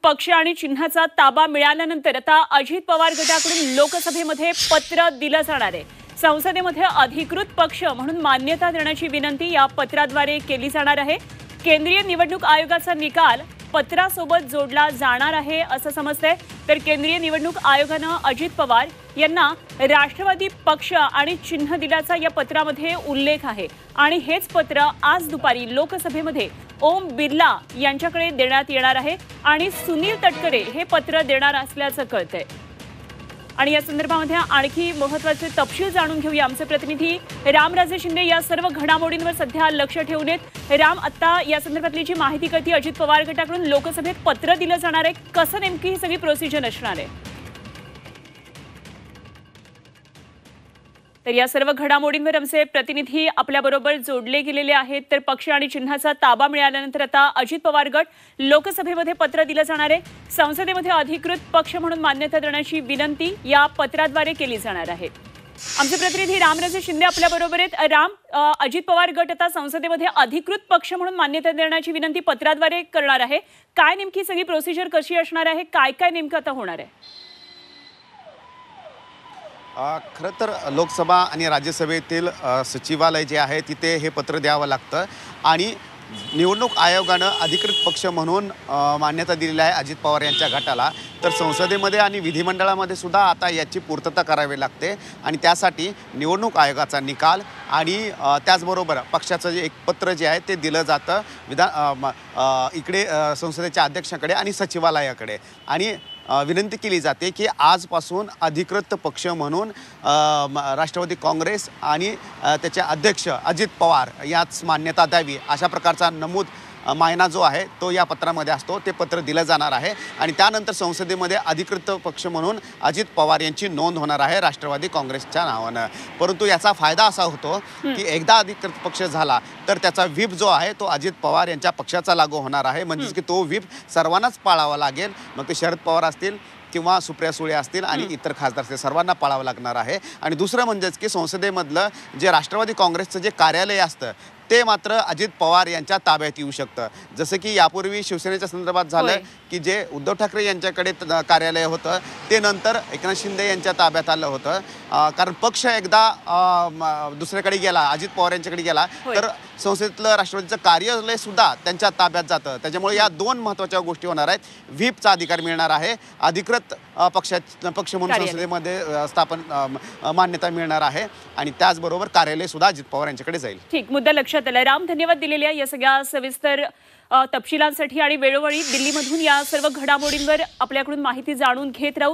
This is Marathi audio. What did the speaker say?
पक्ष आणि चिन्हाचा ताबा मिळाल्यानंतर आता अजित पवार गटाकडून लोकसभेमध्ये पत्र दिलं जाणार आहे। संसदेमध्ये अधिकृत पक्ष म्हणून मान्यता देण्याची विनंती या पत्राद्वारे केली जाणार आहे। केंद्रीय निवडणूक आयोगाचा निकाल पत्रासोबत जोडला जाणार आहे असं समजतंय। तर केंद्रीय निवडणूक आयोगाने अजित पवार यांना राष्ट्रवादी पक्ष आणि चिन्ह दिल्याचा या पत्रामध्ये उल्लेख आहे आणि हेच पत्र आज दुपारी लोकसभेमध्ये ओम बिर्ला यांच्याकडे देण्यात येणार आहे आणि सुनील तटकरे हे पत्र देणार असल्याचं कळतंय। आणि या संदर्भामध्ये आणखी महत्त्वाचे तपशील जाणून घेऊया। आमचे प्रतिनिधी रामराजे शिंदे या सर्व घडामोडींवर सध्या लक्ष ठेवून आहेत। राम, आता या संदर्भातली जी माहिती कळती अजित पवार गटाकडून लोकसभेत पत्र दिलं जाणार आहे, कसं नेमकी ही सगळी प्रोसिजर असणार आहे? तर या सर्व घडामोडींवर आमचे प्रतिनिधी आपल्याबरोबर जोडले गेलेले आहेत। तर पक्ष आणि चिन्हाचा ताबा मिळाल्यानंतर आता अजित पवार गट लोकसभेमध्ये पत्र दिलं जाणार आहे। संसदेमध्ये अधिकृत पक्ष म्हणून मान्यता देण्याची विनंती या पत्राद्वारे केली जाणार आहे। आमचे प्रतिनिधी रामराजे शिंदे आपल्याबरोबर आहेत। राम, अजित पवार गट आता संसदेमध्ये अधिकृत पक्ष म्हणून मान्यता देण्याची विनंती पत्राद्वारे करणार आहे। काय नेमकी सगळी प्रोसिजर कशी असणार आहे, काय काय नेमकं आता होणार आहे? खरं तर लोकसभा आणि राज्यसभेतील सचिवालय जे आहे तिथे हे पत्र द्यावं लागतं आणि निवडणूक आयोगानं अधिकृत पक्ष म्हणून मान्यता दिलेली आहे अजित पवार यांच्या गटाला। तर संसदेमध्ये आणि विधिमंडळामध्ये सुद्धा आता याची पूर्तता करावी लागते आणि त्यासाठी निवडणूक आयोगाचा निकाल आणि त्याचबरोबर पक्षाचं जे एक पत्र जे आहे ते दिलं जातं इकडे संसदेच्या अध्यक्षाकडे आणि सचिवालयाकडे आणि विनंती केली जाते की आजपासून अधिकृत पक्ष म्हणून राष्ट्रवादी काँग्रेस आणि त्याचे अध्यक्ष अजित पवार याच मान्यता द्यावी अशा प्रकारचा नमूद मायना जो आहे तो या पत्रामध्ये असतो। ते पत्र दिलं जाणार आहे आणि त्यानंतर संसदेमध्ये अधिकृत पक्ष म्हणून अजित पवार यांची नोंद होणार आहे राष्ट्रवादी काँग्रेसच्या नावानं। परंतु याचा फायदा असा होतो की एकदा अधिकृत पक्ष झाला तर त्याचा व्हीप जो आहे तो अजित पवार यांच्या पक्षाचा लागू होणार आहे। म्हणजेच की तो व्हीप सर्वांनाच पाळावा लागेल, मग ते शरद पवार असतील किंवा सुप्रिया सुळे असतील आणि इतर खासदार असतील, सर्वांना पाळावं लागणार आहे। आणि दुसरं म्हणजेच की संसदेमधलं जे राष्ट्रवादी काँग्रेसचं जे कार्यालय असतं ते मात्र अजित पवार यांच्या ताब्यात येऊ शकतं। जसं की यापूर्वी शिवसेनेच्या संदर्भात झालं की जे उद्धव ठाकरे यांच्याकडे कार्यालय होतं ते नंतर एकनाथ शिंदे यांच्या ताब्यात आलं होतं। कारण पक्ष एकदा दुसऱ्याकडे गेला, अजित पवार यांच्याकडे गेला तर संसदेतलं राष्ट्रवादीचं कार्यालय सुद्धा त्यांच्या ताब्यात जातं। त्याच्यामुळे या दोन महत्त्वाच्या गोष्टी होणार आहेत। व्हीपचा अधिकार मिळणार आहे, अधिकृत पक्ष म्हणून संसदेमध्ये मान्यता मिळणार आहे आणि त्याचबरोबर कार्यालय सुद्धा अजित पवार यांच्याकडे जाईल। ठीक, मुद्दा लक्षात आला। राम, धन्यवाद दिलेल्या या सगळ्या सविस्तर तपशिलांसाठी आणि वेळोवेळी दिल्लीमधून या सर्व घडामोडींवर आपल्याकडून माहिती जाणून घेत राहू।